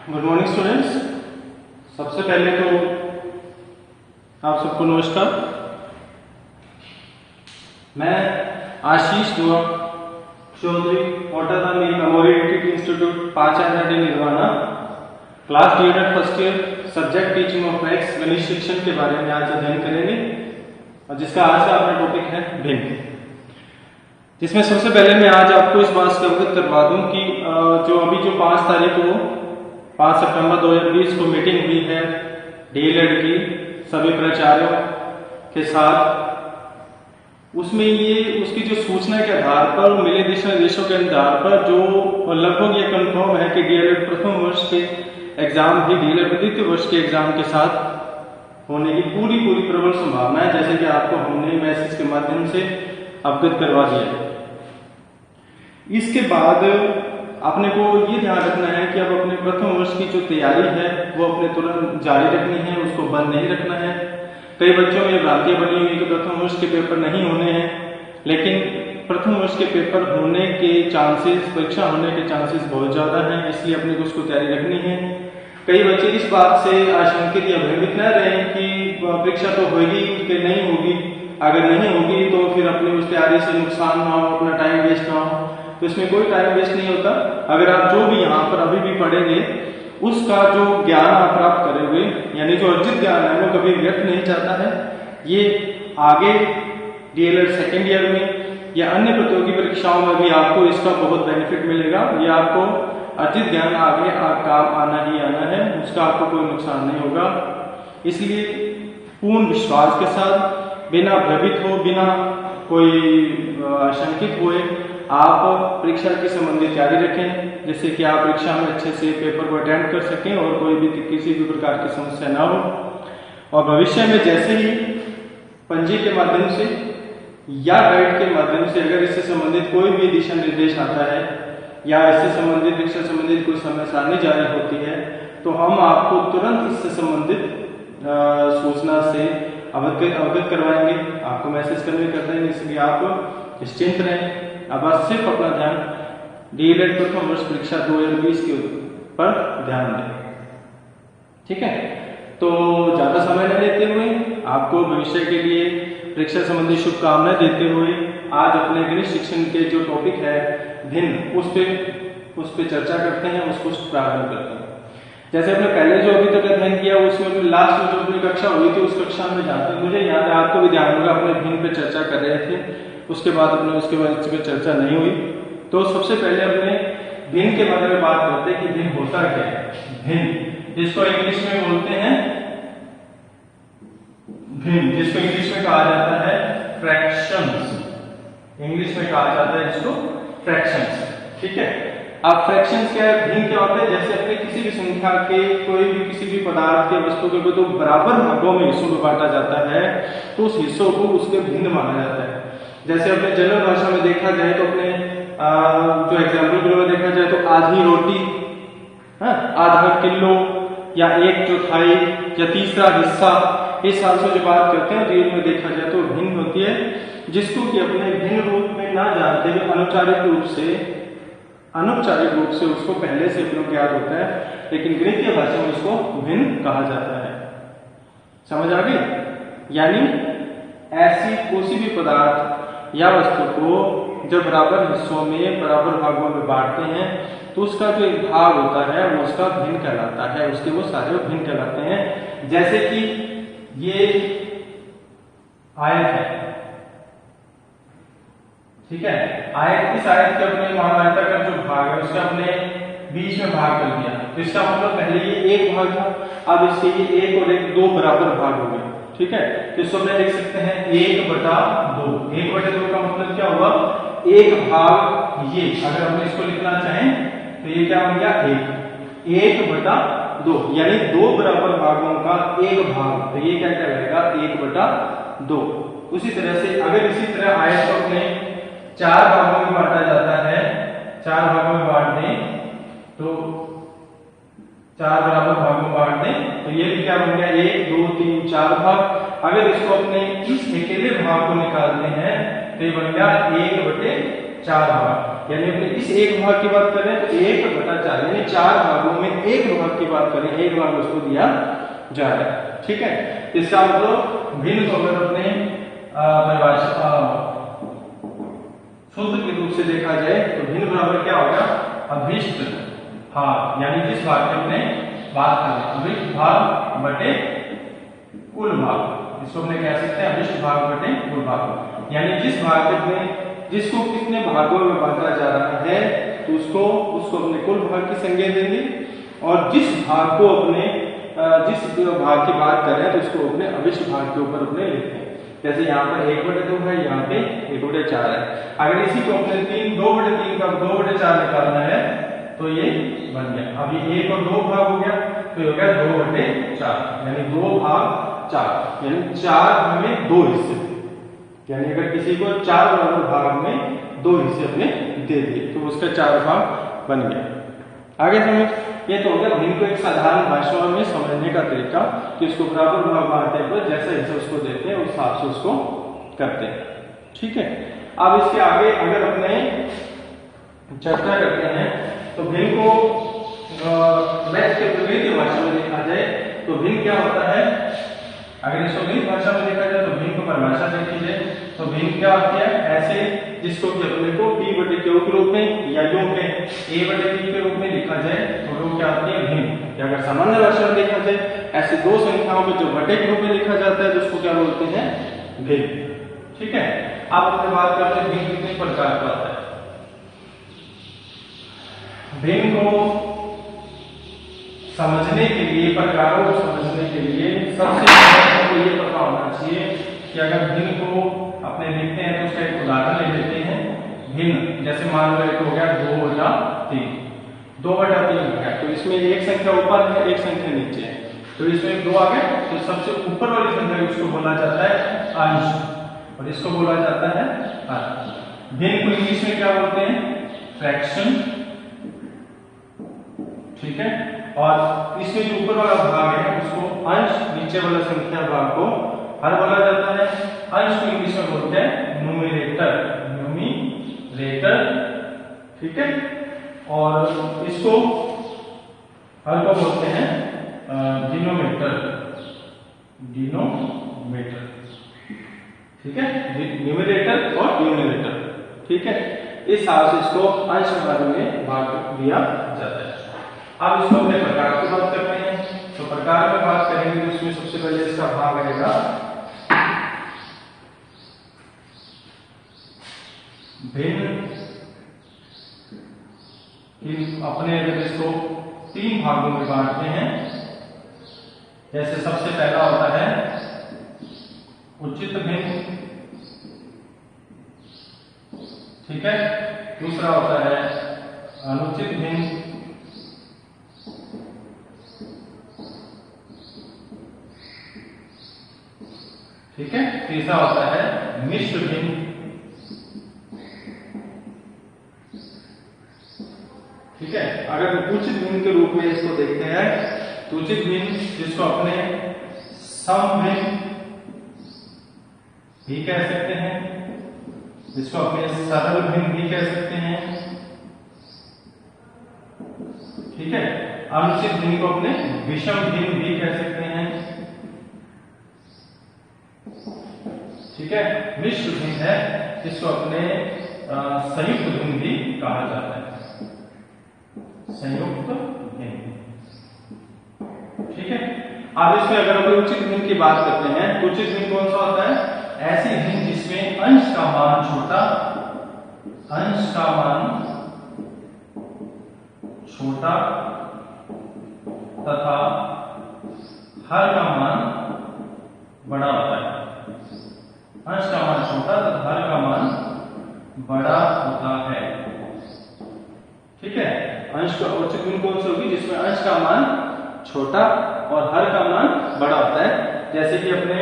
Good morning students. सबसे पहले तो आप सबको नमस्कार। मैं Ashish Dua Chaudhary autonomy memorial institute पाचार्य निर्वाणा class D Ed first year subject teaching of maths गणित शिक्षण के बारे में आज अध्ययन करेंगे और जिसका आज का अपना टॉपिक है भिन्न। जिसमें सबसे पहले मैं आज आपको इस बात से अवगत करवा दूं कि जो अभी जो 5 तारीख को 5 सितंबर 2020 को मीटिंग हुई है डी.एड की सभी प्राचार्यों के साथ, उसमें ये उसकी जो सूचना के आधार पर मिले दिशा निर्देशों के आधार पर जो लगभग ये कंफर्म है कि डी.एड प्रथम वर्ष के एग्जाम भी डी.एड द्वितीय वर्ष के एग्जाम के साथ होने की पूरी प्रबल संभावना है, जैसे कि आपको हमने मैसेज के माध्यम से अवगत करवा दिया। इसके बाद अपने को ये ध्यान रखना है कि अब अपने प्रथम वर्ष की जो तैयारी है वो अपने तुरंत जारी रखनी है, उसको बंद नहीं रखना है। कई बच्चों में भ्रांतियां बनी हुई कि प्रथम वर्ष के पेपर नहीं होने हैं, लेकिन प्रथम वर्ष के पेपर होने के चांसेस, परीक्षा होने के चांसेस बहुत ज्यादा हैं, इसलिए अपने को उसको तैयारी रखनी है। कई बच्चे इस बात से आशंकित या भयभीत न रहे कि परीक्षा तो होगी कि नहीं होगी, अगर नहीं होगी तो फिर अपनी उस तैयारी से नुकसान ना हो, अपना टाइम वेस्ट ना हो। तो इसमें कोई टाइम वेस्ट नहीं होता। अगर आप जो भी यहाँ पर अभी भी पढ़ेंगे उसका जो ज्ञान आप प्राप्त करेंगे, यानी जो अर्जित ज्ञान है वो कभी व्यर्थ नहीं जाता है। ये आगे डी.एड सेकेंड ईयर में या अन्य प्रतियोगी परीक्षाओं में भी आपको इसका बहुत बेनिफिट मिलेगा। ये आपको अर्जित ज्ञान आगे काम आना ही आना है, उसका आपको कोई नुकसान नहीं होगा। इसलिए पूर्ण विश्वास के साथ, बिना भयभीत हो, बिना कोई आशंकित हुए आप परीक्षा की संबंधित तैयारी रखें, जिससे कि आप परीक्षा में अच्छे से पेपर को अटेंड कर सकें और कोई भी किसी भी प्रकार की समस्या ना हो। और भविष्य में जैसे ही पंजी के माध्यम से या गाइड के माध्यम से अगर इससे संबंधित कोई भी दिशा निर्देश आता है या इससे संबंधित परीक्षा संबंधित कोई समय सारणी जारी होती है तो हम आपको तुरंत इससे संबंधित सूचना से अवगत करवाएंगे, आपको मैसेज करने कर देंगे, इसलिए आप निश्चिंत रहें। अब सिर्फ अपना ध्यान डी.एड प्रथम वर्ष परीक्षा 2020 के पर ध्यान दें, ठीक है। तो ज्यादा समय न लेते हुए आपको भविष्य के लिए परीक्षा संबंधी शुभकामनाएं देते हुए आज अपने गणित शिक्षण के जो टॉपिक है भिन्न, उस पे चर्चा करते हैं, उसको प्रारंभ करते हैं। जैसे हमने पहले जो अभी तक अध्ययन किया उसमें लास्ट में जो अपनी कक्षा हुई थी उस कक्षा में जाते मुझे याद है आपको भी ध्यान होगा अपने भिन्न पे चर्चा कर रहे थे, उसके बाद अपने उसके बाद इस पे चर्चा नहीं हुई। तो सबसे पहले अपने भिन्न के बारे में बात करते हैं कि भिन्न होता क्या है। भिन्न जिसको इंग्लिश में बोलते हैं भिन्न, जिसको इंग्लिश में कहा जाता है फ्रैक्शंस, इंग्लिश में कहा जाता है इसको फ्रैक्शंस, ठीक है। अब फ्रैक्शंस क्या है, भिन्न क्या होता है, जैसे अपने किसी भी संख्या के कोई भी किसी भी पदार्थ के वस्तु के तो बराबर भागों में हिस्सों में बांटा जाता है तो उस हिस्सों को उसके भिन्न माना जाता है। जैसे अपने जनरल भाषा में देखा जाए तो अपने जो एग्जाम्पल के लिए देखा जाए तो आधी रोटी, आधा किलो या 1/4 या तीसरा हिस्सा, इस हिसाब से जो बात करते हैं रियल में देखा जाए तो भिन्न होती है, जिसको कि अपने भिन्न रूप में ना जानते हुए अनौपचारिक रूप से उसको पहले से अपने ज्ञात होता है, लेकिन गणितीय भाषा में उसको भिन्न कहा जाता है। समझ आ गई? यानी ऐसी कोई भी पदार्थ या वस्तु को जब बराबर हिस्सों में बराबर भागों में बांटते हैं तो उसका जो एक भाग होता है वो उसका भिन्न कहलाता है, उसके वो सारे भिन्न कहलाते हैं। जैसे कि ये आयत है, ठीक है, आयत, इस आयत के अपने महाआयत का जो भाग है उसका अपने बीच में भाग कर दिया तो इसका मतलब पहले ये एक भाग था, अब इसके ये 1 और 1 2 बराबर भाग हो गए, ठीक है। तो इसको हम लिख सकते हैं 1/2। 1/2 का मतलब क्या हुआ, एक भाग ये, अगर हम इसको लिखना चाहें तो ये क्या बन गया 1/2, यानी 2 बराबर भागों का एक भाग, तो ये क्या कहलाएगा 1/2। उसी तरह से अगर इसी तरह आयत को अपने 4 भागों में बांटा जाता है, 4 भागों में बांट दें तो 4 बराबर भागों में बांट दें तो ये भी क्या बन गया 1 2 3 4 भाग। अगर इसको अपने इस अकेले भाग को निकालते हैं तो ये बन गया 1/4। 4 भाग, यानी अपने इस एक भाग की बात करें तो 1/4, यानी 4 भागों में एक भाग की बात करें, एक भाग उसको दिया जा रहा है। ठीक है, इसका मतलब भिन्न को अगर अपने परिभाषा सूत्र के रूप से देखा जाए तो भिन्न बराबर क्या होगा, अभिष्ट भाग, यानी जिस भाग की अपने बात कर रहे हैं, अभिष्ट भाग बटे कुल भाग, इसको अपने कह सकते हैं अभिष्ट भाग बटे कुल भाग, यानी जिस भाग के अपने जिसको कितने भागों में बांटा जा रहा है तो उसको अपने कुल भाग की संज्ञा देंगे, और जिस भाग को अपने जिस भाग की बात कर रहे हैं तो उसको अपने अभिष्ट भाग के ऊपर अपने लिखते हैं। जैसे यहाँ पर 1/2 है, यहाँ पे 1/4 है। अगर इसी को अपने 2/3 का 2/4 निकालना है तो ये बन गया, अभी 1 और 2 भाग हो गया तो ये हो गया 2/4, यानी 2 भाग 4, यानी 4 में 2 हिस्से, यानी अगर किसी को 4 बराबर भाग में 2 हिस्से अपने दे दिए तो उसका 4 भाग बन गया। आगे समझ, ये तो हो गया भिन्न को एक साधारण भाषा में समझने का तरीका कि उसको बराबर भाग बांटने पर जैसा हिस्सा उसको देते हैं उस हिसाब से उसको करते हैं। ठीक है, अब इसके आगे अगर अपने चर्चा करते हैं तो भिन्न को मैथ के विपरीत भाषा में देखा जाए तो भिन्न क्या होता है, अगर इसको भिन्न भाषा में देखा जाए तो भिन्न को परिभाषा देखी जाए तो भिन्न क्या होती है, ऐसे जिसको कि अपने को p/q के रूप में या यूं के a/b के रूप में लिखा जाए तो वो क्या होती है, भिन्न। अगर सामान्य भाषा में देखा जाए ऐसे दो संख्याओं को जो बटे के रूप में लिखा जाता है तो उसको क्या बोलते हैं, भिन्न। ठीक है, आप अपने बात करते हैं भिन्न कितने प्रकार का होता है। भिन्न को समझने के लिए, प्रकारों को समझने के लिए सबसे पहले आपको ये पता होना चाहिए कि अगर भिन्न को अपने लिखते हैं तो उसका एक उदाहरण ले लेते हैं। भिन्न जैसे मान लो एक हो गया 2/3, 2/3 हो गया तो इसमें एक संख्या ऊपर है एक संख्या नीचे है, तो इसमें 2 आ गया तो सबसे ऊपर वाली संख्या उसको बोला जाता है अंश और इसको बोला जाता है हर। भिन्न को इंग्लिश में क्या बोलते हैं, फ्रैक्शन। ठीक है, और इसमें जो ऊपर वाला भाग है उसको अंश, नीचे वाला संख्या भाग को हर बोला जाता है। अंश को इंग्लिश में बोलते हैं न्यूमरेटर, न्यूमरेटर। ठीक है, और इसको हर को बोलते हैं डिनोमिनेटर, डिनोमिनेटर। ठीक है, न्यूमरेटर और डिनोमिनेटर। ठीक है, इस हिसाब से इसको अंश भाग में भाग दिया जाता है। अब इसको अपने प्रकार की बात करते हैं तो प्रकार में बात करेंगे तो उसमें सबसे पहले इसका भाग आएगा भिन्न। अपने अगर इसको 3 भागों में बांटते हैं, जैसे सबसे पहला होता है उचित भिन्न। ठीक है, दूसरा होता है अनुचित भिन्न। ठीक है, तीसरा होता है मिश्र भिन्न। ठीक है, अगर उचित भिन्न के रूप में इसको देखते हैं तो उचित भिन्न जिसको अपने सम भिन्न भी कह सकते हैं, जिसको अपने सरल भिन्न भी कह सकते हैं। ठीक है, अनुचित भिन्न को अपने विषम भिन्न भी कह सकते हैं। ठीक है, मिश्र भिन्न है जिसको अपने संयुक्त भिन्न भी कहा जाता है, संयुक्त भिन्न। ठीक है, अब इसमें अगर हम उचित भिन्न की बात करते हैं तो उचित भिन्न कौन सा होता है, ऐसी भिन्न जिसमें अंश का मान छोटा, अंश का मान छोटा तथा हर का मान बड़ा होता है। अंश का मान छोटा तथा हर का मान बड़ा होता है। ठीक है, अंश का उचित भिन्न कौन सी होगी, जिसमें अंश का मान छोटा और हर का मान बड़ा होता है। जैसे कि अपने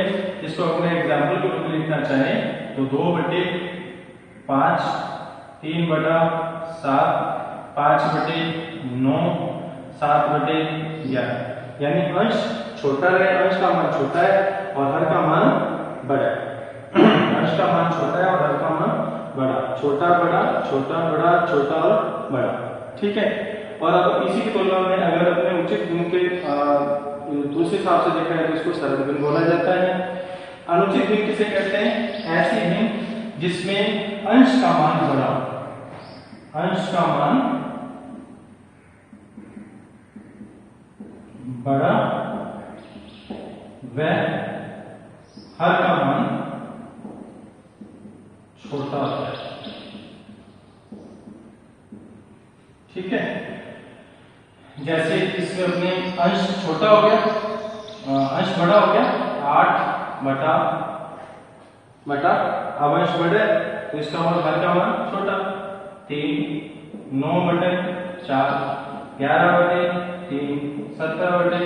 इसको अपने एग्जाम्पल के रूप में लिखना चाहें तो 2/5, 3/7, 5/9, 7/11, यानी अंश छोटा है, अंश का मान छोटा है और हर का मान बड़ा है। अंश का मान छोटा है और हर का मान बड़ा। छोटा बड़ा छोटा बड़ा छोटा और बड़ा, ठीक है। और अब इसी की तुलना में अगर अपने उचित भिन्न के दूसरे हिसाब से देखा है तो इसको सरल भिन्न बोला जाता है। अनुचित भिन्न किसे कहते हैं? ऐसे भिन्न जिसमें अंश का मान बड़ा, अंश का मान बड़ा व हर का मान छोटा होता है, ठीक है। जैसे इसमें अपने अंश छोटा हो गया, अंश बड़ा हो गया 8 बटा अब अंश बढ़े तो इसका मतलब हर का मान छोटा 3, 9 बटे 4, 11 बटे 3, 17 बटे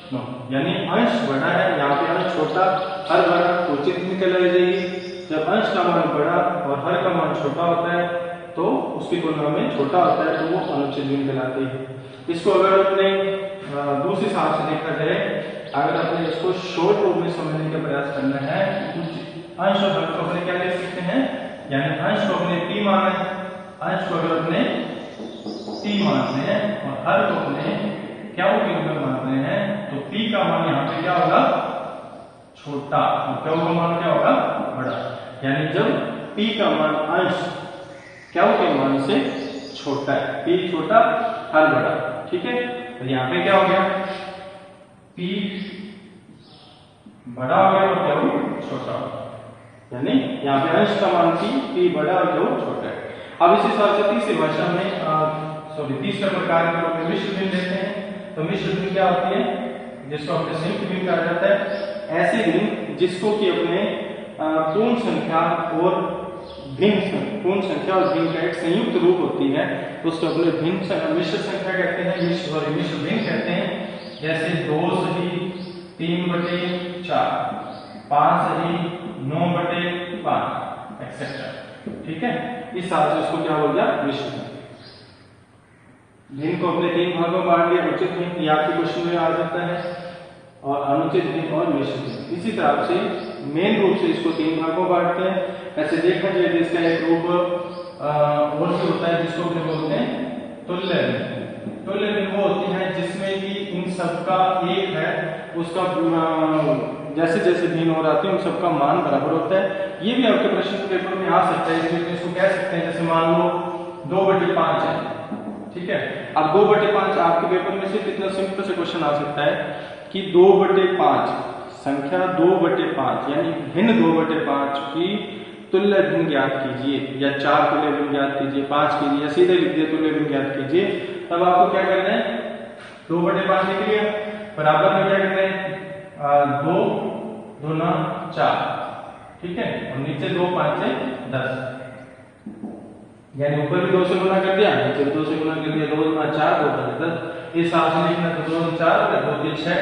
9, यानी अंश बड़ा है, यहाँ पे अंश छोटा हर बड़ा, उचित भिन्न कहलाई जाएगी। जब अंश का मान बड़ा और हर का मान छोटा होता है तो उसकी तुलना में छोटा होता है तो वो अनुचित भिन्न कहलाती है। इसको अगर अपने दूसरे हिसाब से देखा जाए, अगर अपने इसको शॉर्ट रूप में समझने का प्रयास करना है, अंश और हर को अपने क्या लिख सकते हैं, यानी अंश को अपने p मानना है, अंश को अगर अपने p मानते हैं और हर को अपने क्या के रूप में मानते हैं तो p का मान यहाँ पे क्या होगा, छोटा, और क्या का मान क्या होगा, बड़ा। यानी जब p का मान अंश क्या के मान से छोटा है, p छोटा हर बड़ा, ठीक है। तो यहाँ पे क्या हो गया, p बड़ा हो गया और क्या छोटा हो गया, यानी यहाँ पे अंश का मान p बड़ा और क्या छोटा है। अब इस हिसाब से तीसरी भाषा में तीसरा प्रकार के मिश्र भिन्न देते हैं। तो मिश्र भिन्न क्या होती है, जिसको अपने संयुक्त भिन्न कहा जाता है। ऐसे भिन्न जिसको कि अपने पूर्ण संख्या और पूर्ण संख्या और भिन्न का एक संयुक्त रूप होती है, तो उसको अपने भिन्न मिश्र संख्या कहते हैं, मिश्र भिन्न कहते हैं। जैसे 2 सही 3 बटे 4, 5 सही 9 बटे 5 एक्सेट्रा, ठीक है। इस हिसाब से उसको क्या हो गया, मिश्र भिन्न। भिन्न को अपने 3 भागों में बांट दिया, उचित भिन्न ये आपके क्वेश्चन में आ जाता है, और अनुचित भिन्न और मिश्र भिन्न। इसी तरह से मेन रूप से इसको 3 भागों में बांटते हैं। ऐसे देखा जाए तो इसका एक रूप और भी होता है जिसको अपने बोलते हैं तुल्य भिन्न। तुल्य भिन्न वो होती है जिसमें कि इन सबका एक है, उसका जैसे जैसे भिन्न हो रहा है उन सबका मान बराबर होता है। ये भी आपके प्रश्न पेपर में आ सकता है, इसलिए इसको कह सकते हैं, जैसे मान लो 2/5 है, ठीक है। अब 2/5 आपके पेपर में सिर्फ इतना सिंपल से क्वेश्चन आ सकता है कि 2/5 संख्या 2/5 यानी भिन्न 2/5 की तुल्य भिन्न ज्ञात कीजिए, या 4 तुल्य भिन्न ज्ञात कीजिए, 5 कीजिए, या सीधे लिख दिए तुल्य भिन्न ज्ञात कीजिए। तब आपको क्या करना है, 2/5 लिख लिया, बराबर में क्या करना है 2 दूना 4, ठीक है, और नीचे 2 5 10, यानी ऊपर भी 2 से गुना कर दिया, नीचे 2 से गुना कर दिया, 2 दूना 4 2 5 10। इस हिसाब से लिखना तो 2 4 2 3 6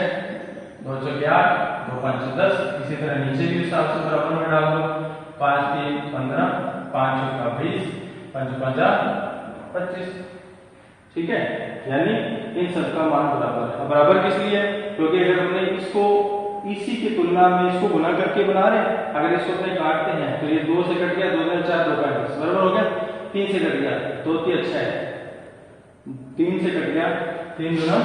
2 4 8 2 5 10। इसी तरह नीचे भी हिसाब से बराबर में डाल दो, 5 3 15 5 का 20 5 5 25, ठीक है। यानी इन सब का मान बराबर है। बराबर किस लिए, क्योंकि अगर हमने इसको इसी की तुलना में इसको गुना करके बना रहे हैं, अगर इसको अपने काटते हैं तो ये 2 से कट गया, 2 2 4 2 5 10 बराबर हो गया। 3 से कट गया 2 3 6 3 से कट गया 3 दूना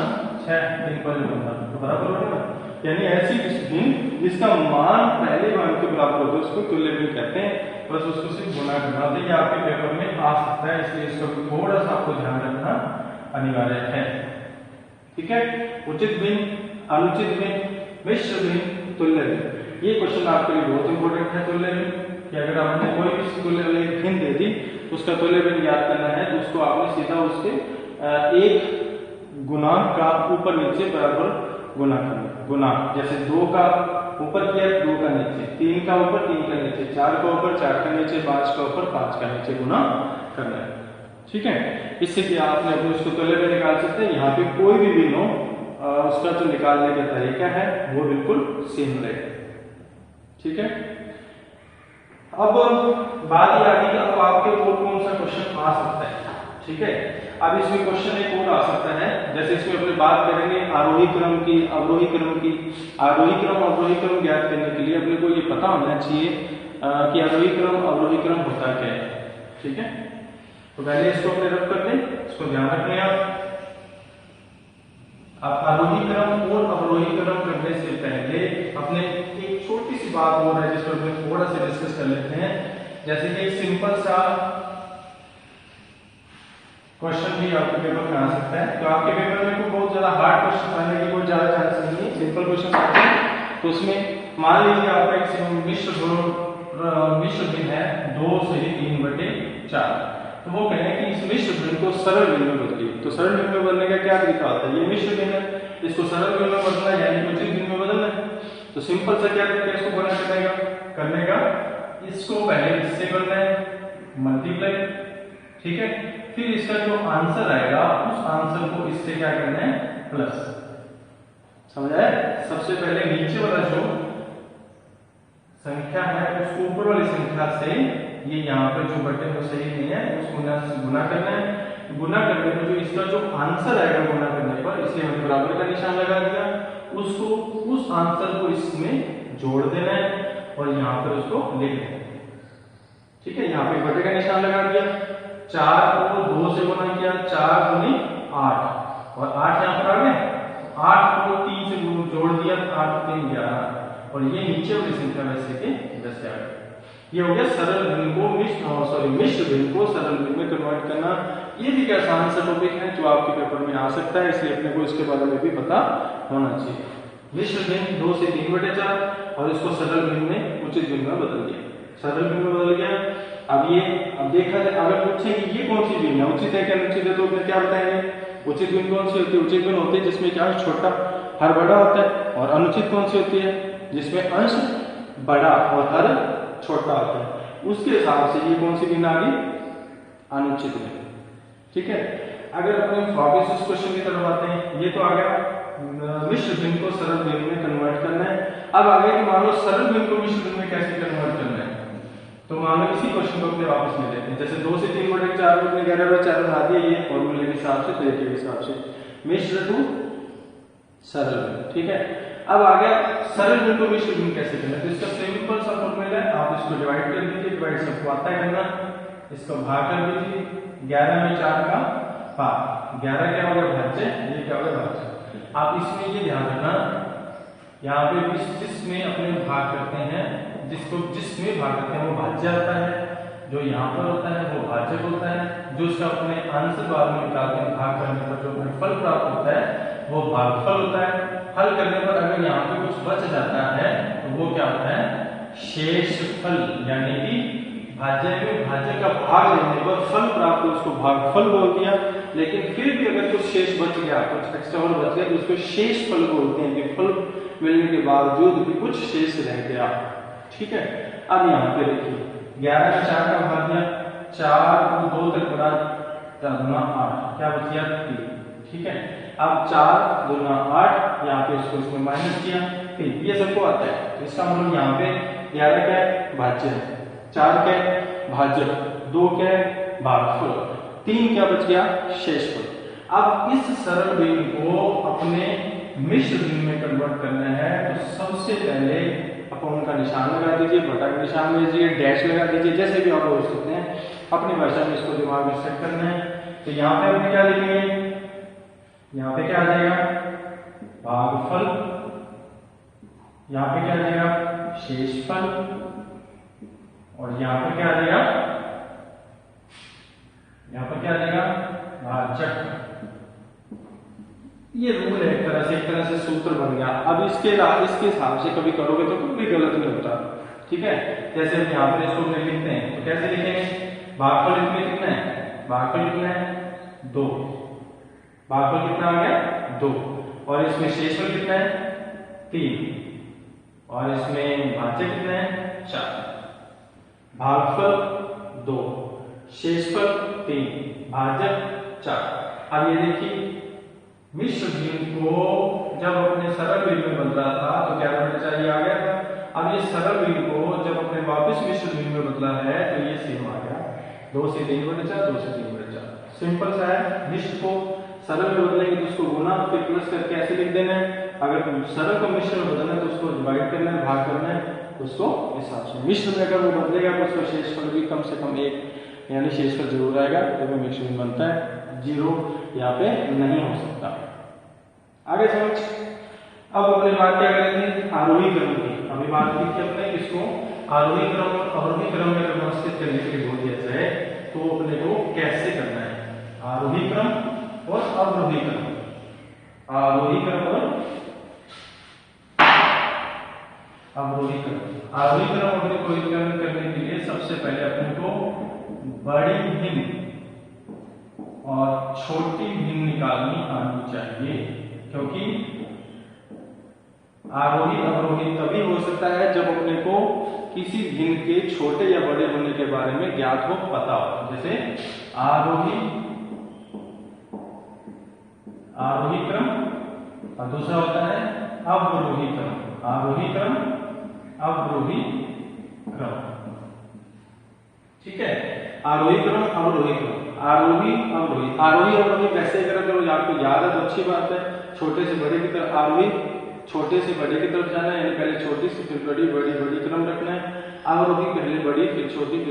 6 3 5 15 तो बराबर हो गया। यानी ऐसी भिन्न जिसका मान पहले मान के बराबर होता है उसको तुल्य भिन्न कहते हैं। बस उसको सिर्फ गुना करना होता है, ये आपके पेपर में आ सकता है, इसलिए इसका थोड़ा सा आपको ध्यान रखना अनिवार्य है, ठीक है। उचित भिन्न, अनुचित भिन्न, मिश्र भिन्न, तुल्य भिन्न, ये क्वेश्चन आपके लिए बहुत इंपॉर्टेंट है। तुल्य भिन्न कि अगर आपने कोई भी तुल्य भिन्न दे दी तो उसका तुल्य भिन्न ज्ञात करना है तो उसको आपने सीधा उसके एक गुणांक का ऊपर नीचे बराबर गुना करना। गुना जैसे 2 का ऊपर किया 2 का नीचे, 3 का ऊपर 3 का नीचे, 4 का ऊपर 4 का नीचे, 5 का ऊपर 5 का नीचे गुना करना है, ठीक है। इससे कि आपने अपने उसको तुल्य भिन्न निकाल सकते हैं। यहाँ पे कोई भी भिन्न हो उसका जो निकालने का तरीका है वो बिल्कुल सेम रहेगा, ठीक है। अब बात ये आ गई कि अब आपके और कौन सा क्वेश्चन आ सकता है, ठीक है। अब इसमें क्वेश्चन एक और आ सकता है, जैसे इसमें अपने बात करेंगे आरोही क्रम की, अवरोही क्रम की। आरोही क्रम अवरोही क्रम ज्ञात करने के लिए अपने को ये पता होना चाहिए कि आरोही क्रम अवरोही क्रम होता क्या है, ठीक है, तो पहले इसको अपने रब कर दें, इसको ध्यान रखना आप। आरोही क्रम और अवरोही क्रम करने से पहले अपने एक छोटी सी बात हो रहा है जिस पर हम थोड़ा सा डिस्कस कर लेते हैं। जैसे कि एक सिंपल सा क्वेश्चन भी आपके पेपर में आ सकता है, तो आपके पेपर में कोई बहुत ज्यादा हार्ड क्वेश्चन आने की कोई ज्यादा चांस नहीं है, सिंपल क्वेश्चन आते हैं। तो उसमें मान लीजिए आपका एक मिश्र भिन्न है 2 से 3/4, तो वो कहें कि इस मिश्र भिन्न को सरल भिन्न में बदलिए। तो सरल भिन्न में बदलने का क्या तरीका होता है, ये मिश्र भिन्न है, इसको सरल भिन्न में बदलना है यानी उचित भिन्न में बदलना है। तो सिंपल सा क्या तरीका इसको गुणा करने का, इसको पहले इससे करना है मल्टीप्लाई, ठीक है, फिर इसका जो आंसर आएगा उस आंसर को इससे क्या करना है प्लस। समझ आया? सबसे पहले नीचे वाला जो संख्या है उसको ऊपर वाली संख्या से, ये यहाँ पर जो बटे वो सही नहीं है, उसको गुना करना है। गुना करने पर जो इसका जो आंसर आएगा गुना करने पर, इसलिए हमने बराबर का निशान लगा दिया, उसको उस आंसर को इसमें जोड़ देना है और यहाँ पर उसको लिख देना है। ठीक है, यहाँ पे बटे का निशान लगा दिया, 4 को 2 से गुना किया, 4 दूनी 8 और 8 यहाँ पर आ गया, 8 को 3 से जोड़ दिया, 8 3 11 और ये नीचे वाली संख्या वैसे के वैसे आ गया। ये हो गया सरल भिन्न को मिश्र भिन्न को सरल भिन्न में कन्वर्ट करना। ये भी एक आसान सा टॉपिक है जो आपके पेपर में आ सकता है, इसलिए अपने को इसके बारे में भी पता होना चाहिए। मिश्र भिन्न 2 से 3/4 और इसको सरल भिन्न में उचित भिन्न में बदल दिया, सरल भिन्न में बदल गया। अब देखा जाए, अगर पूछे कि ये कौन सी भिन्न है, उचित है क्या अनुचित है, तो उसमें क्या बताएंगे, उचित भिन्न कौन सी होती है, उचित भिन्न होती है जिसमें क्या छोटा हर बड़ा होता है, और अनुचित कौन सी होती है जिसमें अंश बड़ा और हर छोटा होता है। उसके हिसाब से ये कौन सी भिन्न आ गई, अनुचित भिन्न। ठीक है, अगर अपन वापस इस क्वेश्चन की तरफ आते हैं, ये तो आ गया मिश्र भिन्न को सरल भिन्न में कन्वर्ट करना है। अब आगे कि मान लो सरल भिन्न को मिश्र भिन्न में कैसे कन्वर्ट करना है, तो मान लो इसी क्वेश्चन को अपने वापस ले लेते हैं। जैसे 2 से 3/4 को अपने 11/4 बना दिया, ये फॉर्मूले के हिसाब से, तरीके के हिसाब से मिश्र टू सरल भिन्न। ठीक है, अब आ गया सरल भिन्न को मिश्र भिन्न कैसे करना है, तो इसका सिंपल सा फॉर्मूला है, आप इसको डिवाइड कर दीजिए, डिवाइड सबको आता है करना, इसको भाग कर दीजिए, 11 में 4 का भाग, 11 क्या होगा भाज्य, ये क्या होगा भाज्य। आप इसमें ये ध्यान रखना, यहाँ पे जिसमें अपने भाग करते हैं, जिसमें भाग करते हैं वो भाज्य आता है, जो यहाँ पर होता है वो भाजक होता है, जो उसका अपने आंसर बाद में निकालते हैं भाग करने पर जो फल प्राप्त होता है वो भागफल होता है। हल करने पर अगर यहाँ पे कुछ बच जाता है तो वो क्या होता है, शेषफल, यानी कि भाज्य में भाज्य का भाग लेने पर फल प्राप्त हो उसको भागफल बोल दिया। लेकिन फिर भी अगर कुछ शेष बच गया, कुछ एक्स्ट्रा और बच गया, तो उसको शेषफल बोलते हैं कि फल मिलने के बावजूद भी कुछ शेष रह गया। ठीक है, अब यहाँ पे देखिए 11 में 4 का भाग दिया, 4 को 2 तक बढ़ा, 4 दूना 8, क्या बच गया 3। ठीक है, अब 4 दूना 8, यहाँ पे इसको इसमें माइनस किया 3, ये सबको आता है। तो इसका मतलब यहाँ पे 11 क्या है भाज्य है, 4 क्या है भाज्य, 2 क्या है भागफल, 3 क्या बच गया शेषफल। अब इस सरल भिन्न को अपने मिश्र भिन्न में कन्वर्ट करना है, तो सबसे पहले अपन का निशान लगा दीजिए, बटा का निशान लीजिए, डैश लगा दीजिए, जैसे भी आप बोल सकते हैं, अपनी भाषा में इसको दिमाग में सेट करना है। तो यहाँ पे हम क्या लिखेंगे, यहाँ पे क्या आ जाएगा भागफल, यहाँ पे क्या आ जाएगा शेषफल, और यहाँ पे क्या आ जाएगा, यहाँ पर क्या आ जाएगा भाजक। ये रूल है, एक तरह से सूत्र बन गया। अब इसके हिसाब से कभी करोगे तो कोई गलत नहीं होता। ठीक है, जैसे हम यहाँ पर इसको लिखते हैं तो कैसे लिखेंगे, भागफल इसमें कितना है, भागफल कितना है 2, भागफल कितना आ गया 2, और इसमें शेषफल कितना है 3, और इसमें भाज्य कितना है 4। भागफल 2, शेषफल 3, भाजक 4। अब ये देखिए मिश्र भिन्न को जब अपने सरल भिन्न में बदला था तो 11/4 आ गया था। अब ये सरल भिन्न को जब अपने वापस मिश्र भिन्न में बदला है तो ये सेम आ गया, 2 से 3/4, 2 से 3/4। सिंपल सा है, मिश्र को सरल में बदलेंगे तो उसको गुना फिर प्लस करके ऐसे लिख देना है, अगर सरल को मिश्र में बदलना है तो उसको डिवाइड करना है, भाग करना है, उसको हिसाब से। मिश्र में अगर वो बदलेगा तो उसका शेषफल भी कम से कम 1 यानी शेष का जरूर आएगा, जब मैक्सिमम बनता है, जीरो यहाँ पे नहीं हो सकता। आगे समझ। अब अपने बात क्या करेंगे, आरोही क्रम की। अभी बात की थी अपने किसको, आरोही क्रम और अवरोही क्रम में व्यवस्थित करने के लिए बोल दिया जाए तो अपने को कैसे करना है, आरोही क्रम और अवरोही क्रम, आरोही क्रम और अवरोही क्रम। आरोही क्रम अपने को करने के लिए सबसे पहले अपने को बड़ी भिन्न और छोटी भिन्न निकालनी आनी चाहिए, क्योंकि आरोही अवरोही तभी हो सकता है जब अपने को किसी भिन्न के छोटे या बड़े होने के बारे में ज्ञात हो, पता हो। जैसे आरोही क्रम और दूसरा होता है अवरोही क्रम, आरोही क्रम अवरोही क्रम। ठीक है, आरोही क्रम अवरोही क्रम, आरोही अवरोही। आरोही अवरोही कैसे करें, तो आपको याद है तो अच्छी बात है। छोटे से बड़े की तरफ आरोही, छोटे से बड़े की तरफ जाना है, यानी पहले छोटी से फिर बड़ी, बड़ी बड़ी क्रम रखना है। अवरोही पहले बड़ी फिर छोटी उस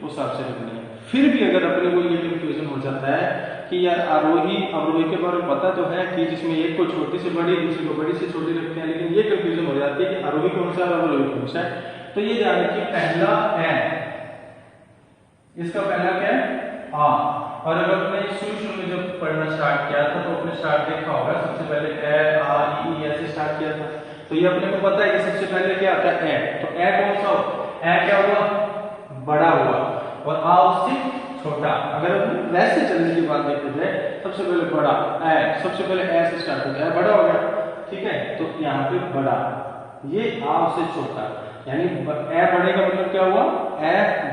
हिसाब से रखनी है। फिर भी अगर अपने को ये कंफ्यूजन हो जाता है कि यार आरोही अवरोही के बारे में पता तो है कि जिसमें एक को छोटी से बड़ी, दूसरी को बड़ी से छोटी रखते हैं, लेकिन ये कंफ्यूजन हो जाती है कि आरोही कौन सा है अवरोही कौन सा है। तो ये ध्यान रखिए, पहला है, इसका पहला क्या है, आ। और अगर आपने शुरू में जब पढ़ना स्टार्ट किया था तो आपने स्टार्ट देखा होगा, सबसे पहले ए आ ई ऐसे स्टार्ट किया था। तो ये अपने को पता है कि सबसे पहले क्या आता है, ए। तो ए कौन सा हो, ए क्या हुआ, बड़ा हुआ, और आ उससे छोटा। अगर वैसे चलने की बात देखी जाए, सबसे पहले बड़ा ए, सबसे पहले ए से स्टार्ट होता है, बड़ा हो गया। ठीक है, तो यहाँ पे बड़ा, ये आ से छोटा, यानी ए बड़े का मतलब क्या हुआ, ए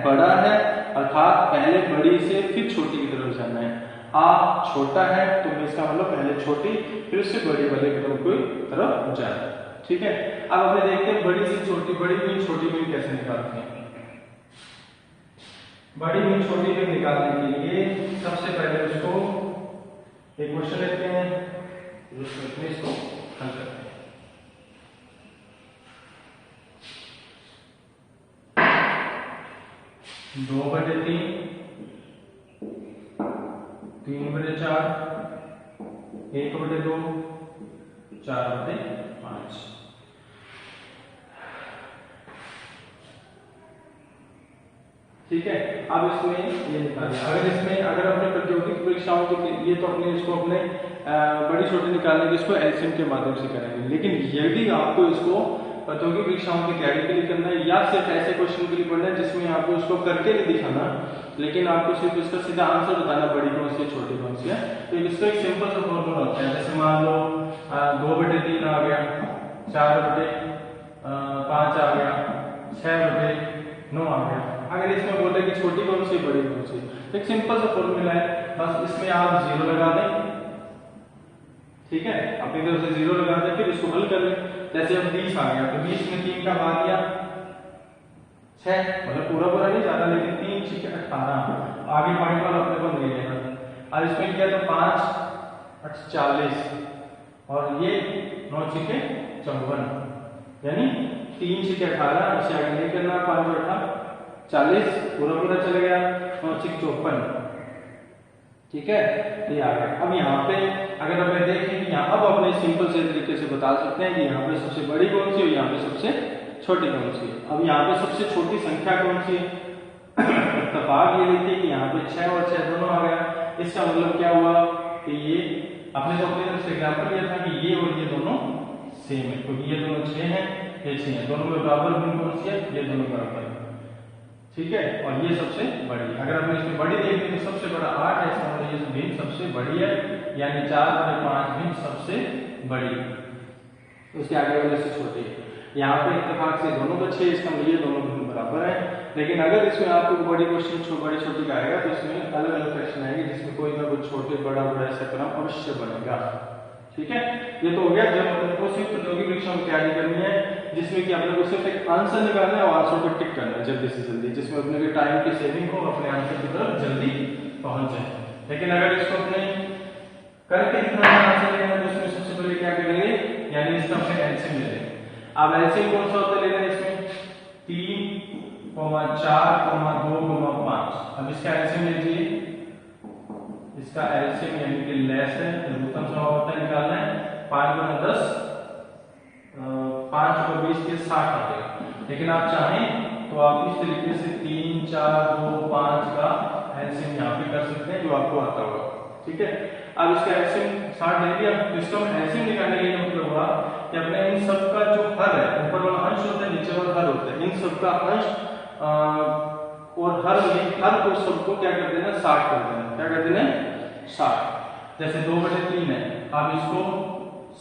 बड़ा है, अर्थात पहले बड़ी से फिर छोटी की तरफ जाना है। आ छोटा है तो इसका मतलब पहले छोटी फिर उससे बड़ी वाले क्रम की तरफ जाना है। ठीक है, अब अपने देखते हैं बड़ी से छोटी, बड़ी मीन छोटी मीन कैसे निकालते हैं। बड़ी मीन छोटी मीन निकालने के लिए सबसे पहले उसको एक क्वेश्चन लेते हैं, इसको हल करते हैं। 2/3, 3/4, 1/2, 4/5। ठीक है, अब इसमें ये निकालिए। अगर अपने प्रतियोगिक परीक्षाओं के ये तो अपने इसको अपने बड़ी छोटी निकालने के इसको एलसीएम के माध्यम से करेंगे, लेकिन यदि आपको इसको प्रतियोगिक परीक्षाओं की तैयारी के लिए करना है या सिर्फ ऐसे क्वेश्चन के लिए पढ़ना है जिसमें आपको इसको करके नहीं दिखाना, लेकिन आपको सिर्फ इसका सीधा आंसर बताना बड़ी कौन सी है छोटी कौन सी है, तो इसका एक सिंपल सा फॉर्मूला होता है। जैसे मान लो 2/3 आ गया, 4/5 आ गया, 6/9 आ गया। अगर इसमें बोले कि छोटी कौन सी बड़ी कौन सी, तो एक सिंपल सा फॉर्मूला है, बस इसमें आप 0 लगा दें। ठीक है, अपनी तरफ से 0 लगा दें, फिर इसको हल कर लें। जैसे अब 20 आ गया, तो 20 में 3 का भाग दिया 6, मतलब पूरा नहीं जाता, लेकिन 3 6 18, आगे पॉइंट वाला अपने को नहीं लेना। अब इसमें किया तो 5 8 40, और ये 9 6 54, यानी 3 6 18, इसे आगे नहीं करना, 5 8 40, पूरा चल गया, 9 6 54। ठीक है, तो ये आ गया। अब यहाँ पे अगर अपने देखें कि यहाँ अब अपने सिंपल से तरीके से बता सकते हैं कि यहाँ पे सबसे बड़ी कौन सी है, यहाँ पे सबसे छोटी कौन सी है। अब यहाँ पे सबसे छोटी संख्या कौन सी है, इत्तेफाक ये देखिए कि यहाँ पे 6 और 6 दोनों आ गया। इसका मतलब क्या हुआ कि ये अपने तो अपनी तरफ से एग्जाम्पल लिया था कि ये और ये दोनों सेम है, क्योंकि ये दोनों 6 है, ये 6 है, दोनों में बराबर भिन्न कौन सी है, ये दोनों बराबर है। ठीक है, और ये सबसे बड़ी, अगर हम इसमें बड़ी देखें तो सबसे बड़ा 8 है, इसका मतलब ये भिन्न सबसे बड़ी है, यानी 4/5 भिन्न सबसे बड़ी, उसके आगे वाले से छोटी है। यहाँ पे इत्तेफाक से दोनों बच्चे, इसका मतलब ये दोनों भिन्न बराबर है। लेकिन अगर इसमें आपको बड़ी क्वेश्चन बड़ी छोटी का आएगा तो इसमें अलग अलग क्वेश्चन आएंगे जिसमें कोई ना कोई छोटे बड़ा ऐसा क्रम अवश्य बनेगा। ठीक है, ये तो हो गया जब अपने को सिर्फ प्रतियोगी परीक्षा में तैयारी करनी है, जिसमें कि अपने को सिर्फ एक आंसर निकालना है और आंसर को टिक करना है जल्दी से जल्दी, जिसमें अपने के टाइम की सेविंग हो, अपने आंसर की तरफ जल्दी पहुंच जाए। लेकिन अगर इसको अपने करके दिखाना आंसर लेना तो इसमें सबसे पहले क्या करेंगे, यानी इसका अपने एलसीएम ले लेंगे। अब एलसीएम कौन सा होता है लेना है इसमें, 3, 4, 2, 5। अब इसका एलसीएम लीजिए, इसका एलसीएम यानी कि लेस है, लघुत्तम समापन होता है, निकालना है 5 गुना 10, 5 और 20 के 60 आ जाएगा। लेकिन आप चाहें तो आप इस तरीके से 3, 4, 2, 5 का एलसीएम यहाँ पे कर सकते हैं, जो आपको आता होगा। ठीक है, अब इसका एलसीएम 60 ले लिया, तो इसका एलसीएम निकालने के लिए मतलब हुआ कि अपने इन सब का जो हर है, ऊपर वाला अंश होता है, नीचे वाला हर होता है, इन सब का अंश और हर को सबको क्या कर देना, 60 कर देना। क्या कर देना, 60। जैसे 2/3 है, अब इसको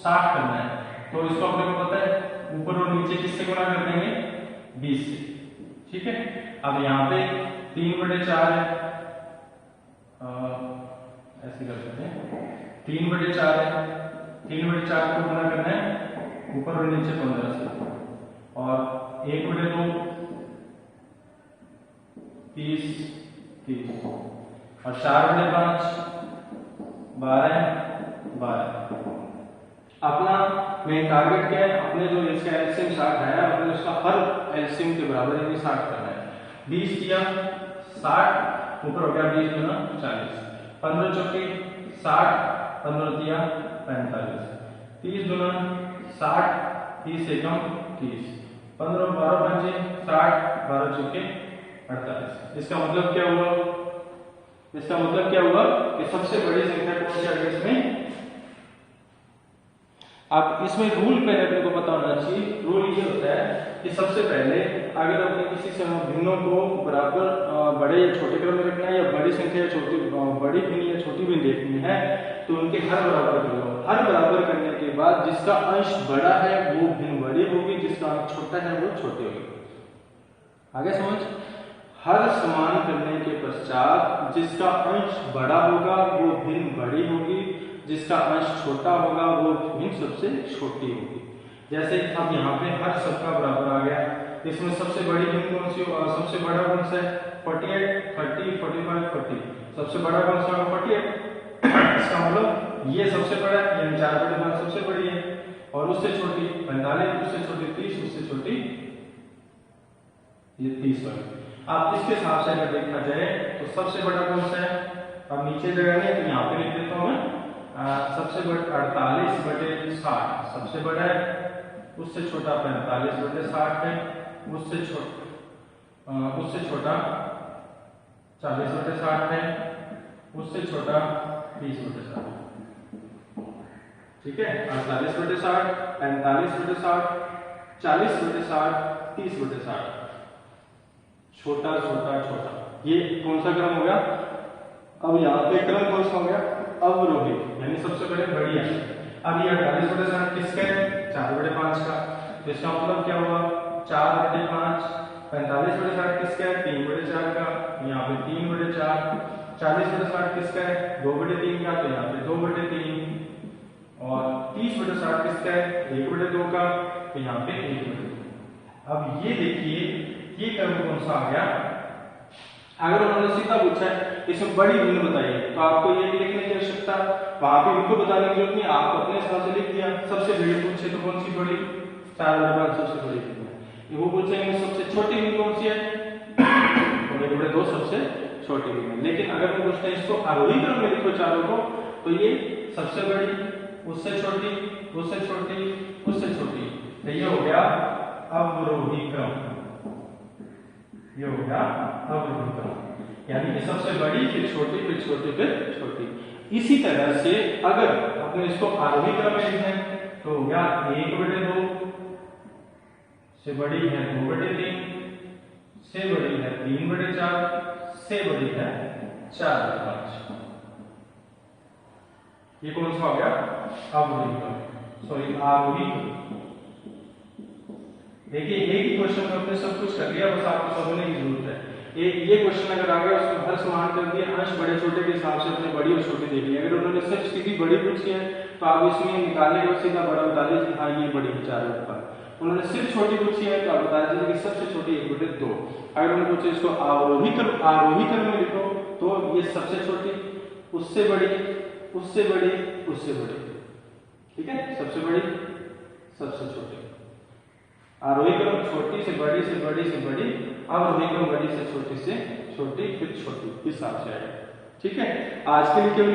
60 करना है, तो इसको अपने को पता है ऊपर और नीचे किससे गुणा कर देंगे, 20 से। ठीक है, अब यहाँ पे 3/4 है, ऐसे कर सकते हैं, 3/4 है, 3/4 को गुणा करना है ऊपर और नीचे 15 से, और 1/2 30 और 4/5 12। अपना मेन टारगेट क्या है, अपने जो इसका एलसीएम 60 है, अपने उसका हर एलसीएम के बराबर यानी 60 करना है। 20 किया 60, ऊपर हो गया 20 गुना 40, 15 चौके 60, 15 दिया 45, 30 गुना 60, 30 एकम 30, 15 12 पंजे 60, 12 चौके 48। इसका मतलब क्या हुआ, इसका मतलब क्या हुआ कि सबसे बड़ी संख्या कौन सी आ गई इसमें। अब इसमें रूल पहले अपने को पता होना चाहिए। रूल ये होता है कि सबसे पहले अगर अपने किसी भिन्नों को बराबर बड़े या छोटे क्रम में रखना है, या बड़ी संख्या छोटी बड़ी भिन्न या छोटी भिन्न देखनी है, तो उनके हर बराबर करो। हर बराबर करने के बाद जिसका अंश बड़ा है वो भिन्न बड़ी होगी, जिसका अंश छोटा है वो छोटी होगी। आगे समझ, हर समान करने के पश्चात जिसका अंश बड़ा होगा वो भिन्न बड़ी होगी, जिसका अंश छोटा होगा वो भिन्न सबसे छोटी होगी। जैसे अब यहाँ पे हर सबका बराबर आ गया, इसमें सबसे बड़ी भिन्न कौन सी, सबसे बड़ा कौन सा है, 48, 30, 45, 40। सबसे बड़ा कौन सा होगा, 48। इसका मतलब ये सबसे बड़ा है, यानी 4/5 सबसे बड़ी है, और उससे छोटी 45, उससे छोटी 30, उससे छोटी ये 30 होगी। अब इसके हिसाब से अगर देखा जाए तो सबसे बड़ा कौन सा है, अब नीचे जगह नहीं है तो यहाँ पे लिख देता हूँ मैं, सबसे बड़ा 48/60 सबसे बड़ा है, उससे छोटा 45/60 है, उससे छोटा 40/60 है, उससे छोटा 30/60। ठीक है, 48/60, 45/60, 40/60, 30/60, छोटा छोटा छोटा। ये कौन सा क्रम हो गया, अब यहाँ पे क्रम कौन सा हो गया, अवरोही, यानी सबसे बड़े बड़ी है। अब ये 48/60 किसका है, 4/5 का, तो इसका मतलब क्या हुआ, 4/5। 45/60 किसका है, 3/4 का, यहाँ पे 3/4। 40/60 किसका है, 2/3 का, तो यहाँ पे 2/3। और 30/60 किसका है, 1/2 का, तो यहाँ पे 1/2। अब ये देखिए ये क्रम कौन सा आ गया। अगर उन्होंने सीधा पूछा है इसमें बड़ी भिन्न बताइए, तो आपको ये लिखने की आवश्यकता, वहां पे उनको बताने की जरूरत नहीं, आप अपने हिसाब से लिख दिया। सबसे बड़ी पूछे तो कौन सी बड़ी, 4/5 सबसे बड़ी है। वो पूछेंगे सबसे छोटी भिन्न कौन सी है, और 1/2 सबसे छोटी भिन्न। लेकिन अगर वो पूछते हैं इसको आरोही क्रम में लिखो चारों को, तो ये सबसे बड़ी, उससे छोटी, उससे छोटी, उससे छोटी, तो ये हो गया अवरोही क्रम। ये हो गया अवरोही क्रम, यानी कि सबसे बड़ी, फिर छोटी, फिर छोटी, फिर छोटी। इसी तरह से अगर अपने इसको आरोही क्रम में लिखना है तो हो गया 1/2 से बड़ी है 2/3, से बड़ी है 3/4, से बड़ी है 4/5। ये कौन सा हो गया, अवरोही क्रम, सॉरी आरोही क्रम। देखिए एक ही क्वेश्चन में आपने सब कुछ कर लिया, बस आपको समझने की जरूरत है। ये क्वेश्चन अगर आ गया उसमें हर समान कर दिया, अंश बड़े छोटे के हिसाब से अपने बड़ी और छोटी देख लिया। अगर उन्होंने सिर्फ सीधी बड़ी पूछी है तो आप इसमें निकालने के सीधा बड़ा बता दीजिए, हाँ ये बड़ी है 4/5। उन्होंने सिर्फ छोटी पूछी है तो आप बता दीजिए कि सबसे छोटी 1/2। अगर उन्होंने पूछे इसको आरोही क्रम में लिखो तो ये सबसे छोटी, उससे बड़ी, उससे बड़ी, उससे बड़ी। ठीक है, सबसे बड़ी, सबसे छोटी। आरोही क्रम छोटी से बड़ी से बड़ी से बड़ी, अब रोहिंगा बड़ी से छोटी, फिर छोटी, इस हिसाब से आएगा। ठीक है, आज के लिए केवल